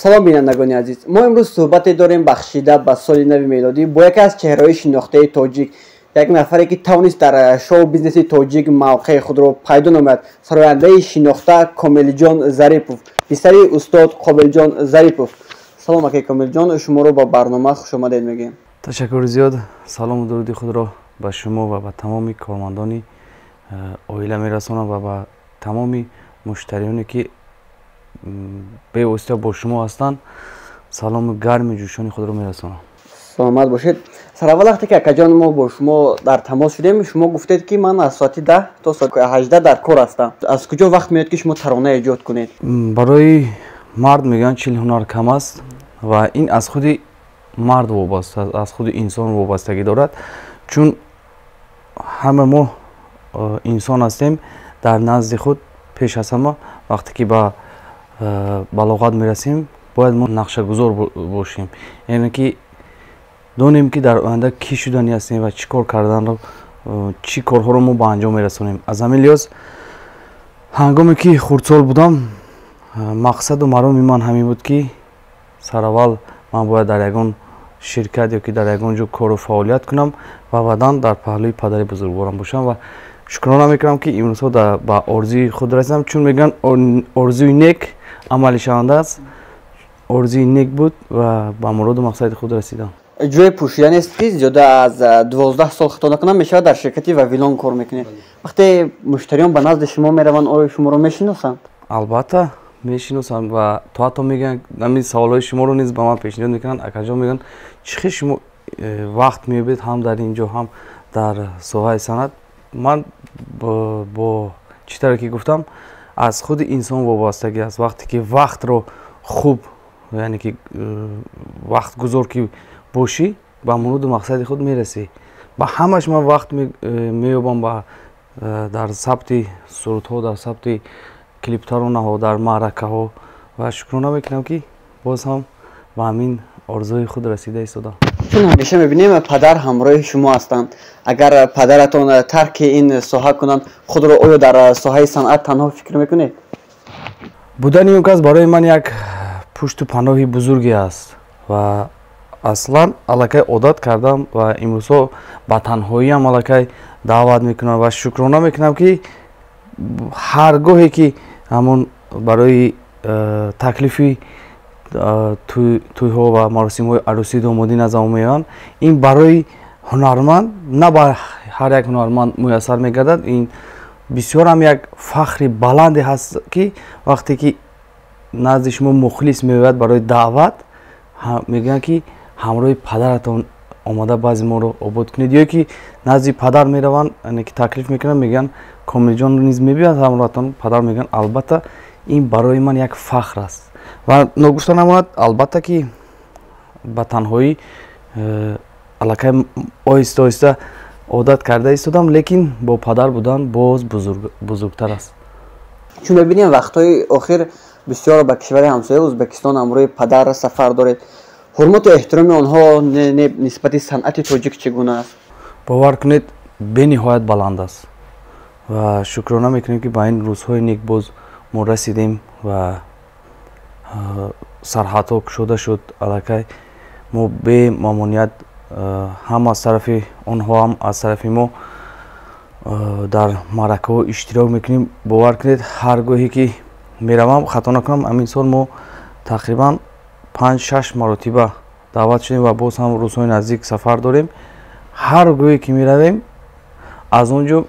салом бинандагони азиз, мо имрӯз суҳбате дорем бахшида ба соли нави мелодӣ бо яке аз чеҳраҳои шинохтаи тоҷик, як нафаре ки тавонист дар шоу-бизнеси тоҷик мавқеи худро пайдо намояд, сарояндаи шинохта Комилҷон Зарипов, писари устод Қобилҷон Зарипов. Салом акай Комилҷон, шуморо ба барнома хушомадед мегӯем. Ташаккури зиёд. Салому дуруди худро ба шумо ва ба тамоми кормандони оила мерасонам ва ба тамоми муштариёне ки бевосита бо шумо ҳастанд. Саломи гарми ҷӯшони худро мерасонам. саломат бошед. Сараввал вақте ки акаҷон мо бо шумо дар тамос шудем, шумо гуфтед ки ман аз соати 10 то соати 18 дар кор ҳастам. Аз куҷо вақт меояд ки шумо тарона эҷод кунед? Барои мард мегӯянд чил ҳунар кам аст ва ин аз худи мард вобаста, аз худи инсон вобастагӣ дорад, чун ҳама мо инсон ҳастем. Дар назди худ пеш аз ҳама вақте ки ба балоғат мерасем, бояд мо нақшагузор бошем, яъне ки донем ки дар оянда кӣ шудани ҳастем ва чӣ кор карданро, чӣ корҳоро мо ба анҷом мерасонем. Аз ҳамин лиҳоз ҳангоме ки хурдсол будам, мақсаду мароми ман ҳамин буд ки сараввал ман бояд дар ягон ширкат ё ки дар ягон ҷо кору фаъолият кунам ва баъдан дар паҳлӯи падари бузургворам бошам ва шукрона мекунам ки имрӯзҳо ба орзуи худ расидам, чун мегӯянд орзуи нек амали шаванда аст. Орзуи нек буд ва ба муроду мақсади худ расидам. ҷои пӯшиданест ки зиёда аз 12 сол хато накунам мешавад дар ширкати Вавилон кор мекунед. Вақте муштариён ба назди шумо мераванд, оё шуморо мешиносанд? Албатта мешиносанд ва то ҳатто мегӯянд, ҳамин саволҳои шуморо низ ба ман пешниҳод мекунанд. Акаҷон мегӯянд, чӣ хел шумо вақт меёбед ҳам дар ин ҷо ҳам дар соҳаи санъат? Ман бо чӣ тавре ки гуфтам, аз худи инсон вобастагӣ аст. Вақте ки вақтро хуб, яъне ки вақтгузор ки бошӣ, ба муроду мақсади худ мерасӣ. Ба ҳамаш ман вақт меёбам дар сабти сурудҳо, дар сабти клиптаронаҳо, дар маъракаҳо ва шукрона мекунам ки боз ҳам ба ҳамин орзуи худ расида истодам. чун ҳамеша мебинем падар ҳамроҳи шумо ҳастанд. Агар падаратон тарки ин соҳа кунанд, худро оё дар соҳаи санъат танҳо фикр мекунед? Будани он кас барои ман як пушту паноҳи бузурге аст ва аслан аллакай одат кардам ва имрӯзҳо ба танҳоиам аллакай даъват мекунам ва шукрона мекунам ки ҳар гоҳе ки ҳамон барои таклифи тӯйҳо ва маросимҳои арӯсӣ домодӣ назармон меоянд, ин барои ҳунарманд, на ба ҳар як ҳунарманд муяссар мегардад. Ин бисёр ҳам як фахри баланде ҳаст ки вақте ки назди шумо мухлис меояд барои даъват, мегӯянд ки ҳамроҳи падаратон омада баъзи моро обод кунед, ё ки назди падар мераванд, яъне ки таклиф мекунанд, мегӯянд Комилҷон низ мебиёяд ҳамроҳатон. Падар мегӯянд албатта ин барои ман як фахр аст ва ногуфта намонад, албатта ки ба танҳоӣ аллакай оҳиста оҳиста одат карда истодам, лекин бо падар будан боз бузургтар аст. чун мебинем вақтҳои охир бисёр ба кишвари ҳамсояи Ӯзбекистон амрӯи падар сафар доред. ҳурмату эҳтироми онҳо нисбати санъати тоҷик чӣ гуна аст? бовар кунед, бениҳоят баланд аст ва шукрона мекунем ки ба ин рӯзҳои нек боз мо расидем ва сарҳадҳо кушода шуд. Аллакай мо бе мамоният ҳам аз тарафи онҳо ҳам аз тарафи мо дар маъракаҳо иштирок мекунем. бовар кунед, ҳар гоҳе ки меравам, хато накунам, ҳамин сол мо тақрибан 5-6 маротиба даъват шудем ва боз ҳам рӯзҳои наздик сафар дорем. ҳар гоҳе ки меравем, аз он ҷо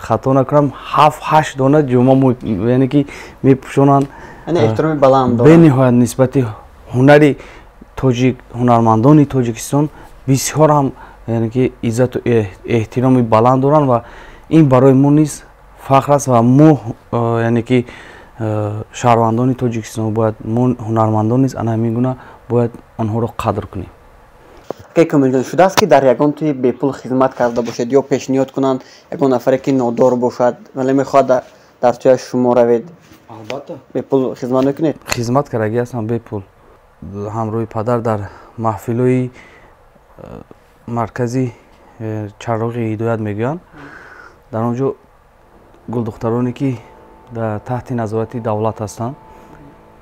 хато накунам 7-8 дона ҷома, яъне ки мепӯшонанд. эҳтироми баланд доранд. бениҳоят нисбати ҳунари тоҷик, ҳунармандони Тоҷикистон бисёр ҳам, яъне ки иззату эҳтироми баланд доранд ва ин барои мо низ фахр аст ва мо, яъне ки шаҳрвандони Тоҷикистон бояд, мо ҳунармандон низ ана ҳамин гуна бояд онҳоро қадр кунем. акай Комилҷон, шудааст ки дар ягон тӯи бепул хизмат карда бошед ё пешниҳод кунанд ягон нафаре ки нодор бошад, вале мехоҳад дар тӯяш шумо равед? албатта бепул хизмат мекунед? хизмат карагӣ ҳастам бепул. ҳамроҳи падар дар маҳфилҳои маркази чароғи ҳидоят мегӯянд, дар он ҷо гулдухтароне ки дар таҳти назорати давлат ҳастанд,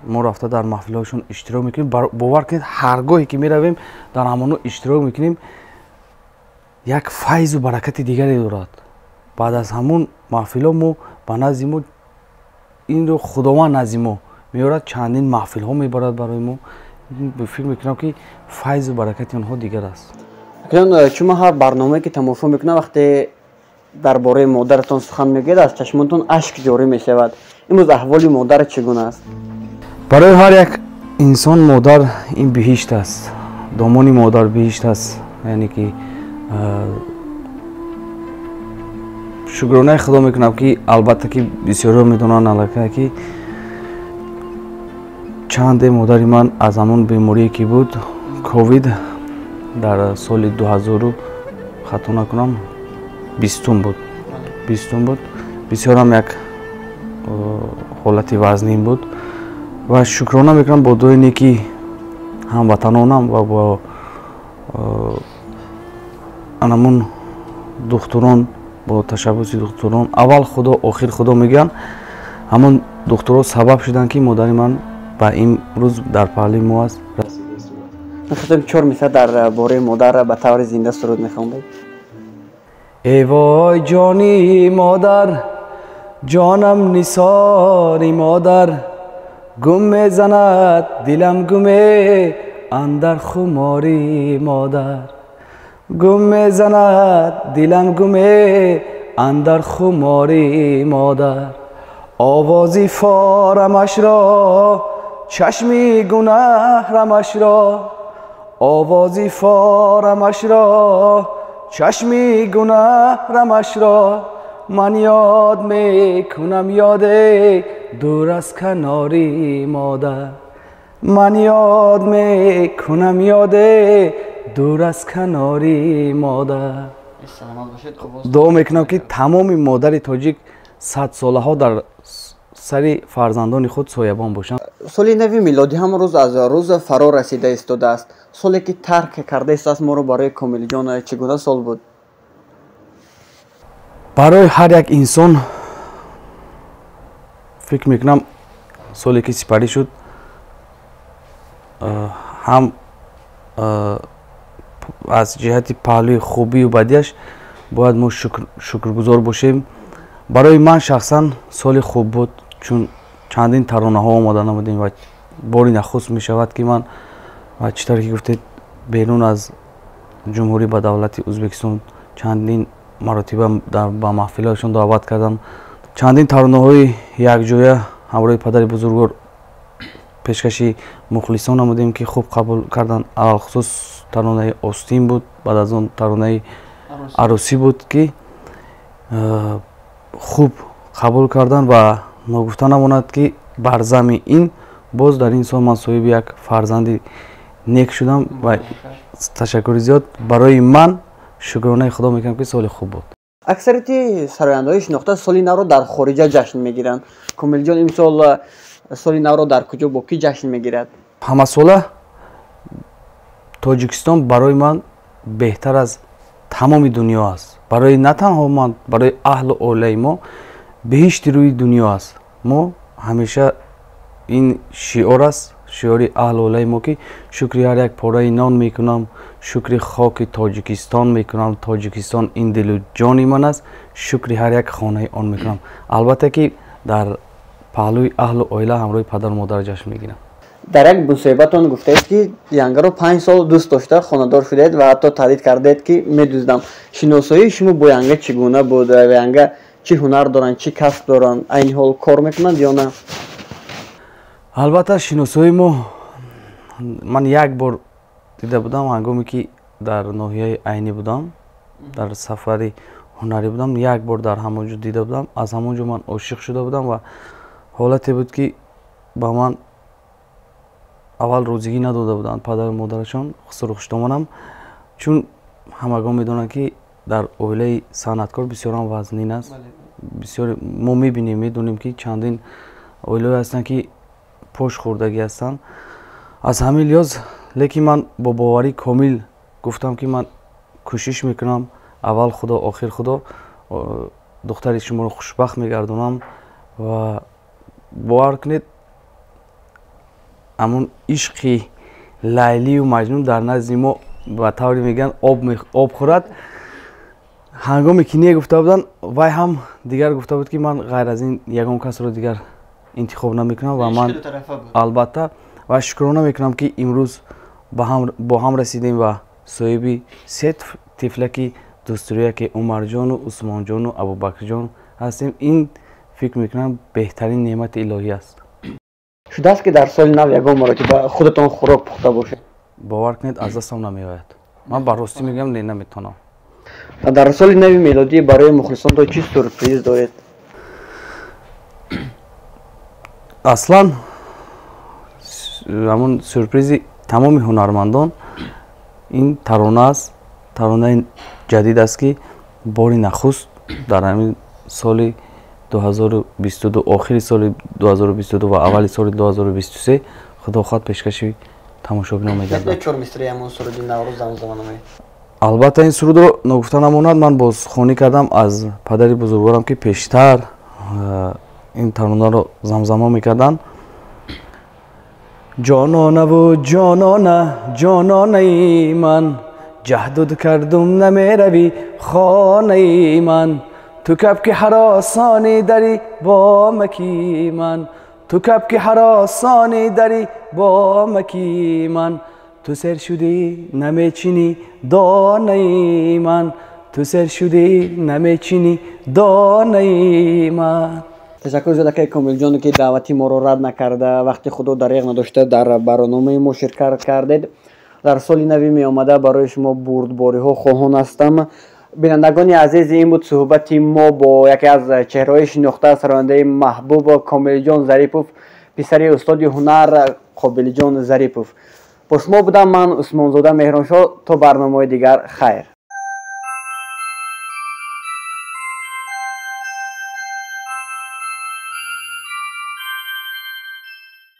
ما رفته در محفل‌هاشون اشتراک میکنیم. باور کنید هر گاهی که میرویم در همونو اشتراک میکنیم، یک فیض و برکت دیگری دارد. بعد از همون محفل‌ها ما به نزد ما این رو خداوند نزد ما میارد، چندین محفل‌ها میبرد برای ما. فکر میکنم که فیض و برکت اونها دیگر است. اکنون شما هر برنامه که تماشا میکنه وقتی درباره مادرتان سخن میگید از چشمانتون اشک جاری میشود. امروز احوال مادر چگونه است؟ برای هر یک انسان مادر این بهشت است، دامانی مادر بهشت است. یعنی که شکرانه خدا میکنم که البته که بسیار میدونن البته که چند مادری من از همون بیماری که بود کووید در سال 2000 خطا نکنم 20 بود بسیار هم یک حالت وزنین بود و شکرانه میکنم با دوی نیکی هموطنانم و با انمون دکتران، با تشبس دکتران اول خدا آخر خدا میگن، همون دکترها سبب شدن که مادر من به این روز در پهلوی ما است. میخواستم 4 مثال درباره مادر به طور زنده سرود میخوام. ای وای جانی مادر، جانم نثاری مادر، گم میزند دلم گمه اندر خماری مادر، گم میزند دلم گمه اندر خماری مادر، آوازی فارمش را چشمی گناه رمش را، آوازی فارمش را چشمی گناه رمش را، من یاد میکنم یاد دور از کناری مادر، من یاد میکنم یاد دور از کناری مادر. دعا میکنم که تمام مادر تاجیک 100 ساله ها در سر فرزندان خود سایبان باشند. سال نو میلادی هم روز از روز فرا رسیده ایستاده است. سالی که ترک کرده است از ما رو برای کامل جان چگونه سال بود؟ برای هر یک انسان فکر میکنم سالی که سپری شد هم از جهت پهلوی خوبی و بدیش باید ما شکرگزار باشیم. برای من شخصا سال خوب بود، چون چندین ترانه ها آماده نمودیم و باری نخست می شود که من و چطور که گفتید بیرون از جمهوری با دولت ازبکستان چندین مراتبه با محفلشون دعوت کردم. چندین ترانه های یک جایه همراه پدر بزرگوار پیشکشی مخلصان نمودیم که خوب قبول کردن. خصوص ترانه آستین بود، بعد از اون ترانه عروسی بود که خوب قبول کردن و نگفته نماند که بر زمین این باز در این سال من صاحب یک فرزندی نیک شدم و تشکر زیاد برای من شکرانه خدا میکنم که سال خوب بود. اکثریت سراینده‌های شناخته سال نو رو در خارج جشن میگیرند. کامل جان این سال نو رو در کجا با کی جشن میگیرد؟ همه ساله تاجیکستان برای من بهتر از تمام دنیا است. برای نه تنها من، برای اهل و عائله ما بهشت روی دنیا است. ما همیشه این شعار است، شعار اهل و عائله ما که شکر هر یک پاره نان میکنم، شکر خاک تاجیکستان میکنم، تاجیکستان این دل و جان من است، شکر هر یک خانه آن میکنم. البته که در پهلوی اهل و عائله همراه پدر و مادر جشن میگیرم. در یک مصاحبه‌تان گفتید که ینگه رو 5 سال دوست داشته، خانه‌دار شدید و حتی تایید کردید که میدوزدم. شناسایی شما با ینگه چگونه بود و ینگه چی هنر دارن، چی کسب دارن، این حال کار میکنند یا نه؟ البته شناسایی ما من یک بار دیده بودم هنگامی که در ناحیه عینی بودم، در سفری هنری بودم، یک بار در همونجا دیده بودم. از همونجا من عاشق شده بودم و حالتی بود که با من اول روزگی نداده بودند پدر و مادرشان، سرخشتمانم، چون همگان میدونن که در عائله صنعتکار بسیار هم وزنین است. بسیار ما میبینیم میدونیم که چندین عائله هستن که پشت خوردگی هستن. از همین لحاظ لیکن من با باوری کامل گفتم که من کوشش میکنم اول خدا آخر خدا دختر شما رو خوشبخت میگردونم و باور کنید амун ишқи лайлию маҷнун дар назди мо ба тавре мегӯянд об хӯрад. ҳангоме ки не гуфта буданд, вай ҳам дигар гуфта буд ки ман ғайр аз ин ягон касро дигар интихоб намекунам ва ман албатта ва шукрона мекунам ки имрӯз бо ҳам расидем ва соҳиби се тифлаки дустурияки Умарҷону Усмонҷону Абубакрҷон ҳастем. ин фикр мекунам беҳтарин неъмати илоҳӣ аст. шудааст ки дар соли нав ягон маротиба худатон хӯрок пухта бошед? бовар кунед, аз дастам намеояд. ман ба ростӣ мегӯям, не наметавонам. дар соли нави мелодӣ барои мухлисонтон чӣ сюрприз доред? аслан ҳамун сюрпризи тамоми ҳунармандон ин тарона аст. таронаи ҷадид аст ки бори нахуст дар ҳамин соли 2022, охири соли 2022 ва аввали соли 2023 худохоҳ пешкаши тамошобинон мегардад. албатта ин сурудро нагуфта намонад. ман бозхонӣ кардам аз падари бузургворам ки пештар ин таронаро замзама мекарданд. ҷононаву ҷонона ҷононаи ман, ҷаҳдуд кардум намеравӣ хонаи ман, ту кабки ҳаросони дари бомаки ман, ту кабки ҳаросони дари бомаки ман, ту сер шудӣ намечинӣ донаи ман, ту сер шудӣ намечинӣ донаи ман. ташаккур зиёд акаи Комилҷону ки даъвати моро рад накарда, вақти худо дариғ надошта дар барномаи мо ширкат кардед. дар соли нави меомада барои шумо бурдбориҳо хоҳон ҳастам. бинандагони азиз, ин буд суҳбати мо бо яке аз чеҳраҳои шинохта сарояндаи маҳбуб Комилҷон Зарипов, писари устоди ҳунар Қобилҷон Зарипов. бо шумо будам ман Усмонзода Меҳроншоҳ. то барномаҳои дигар, хайр.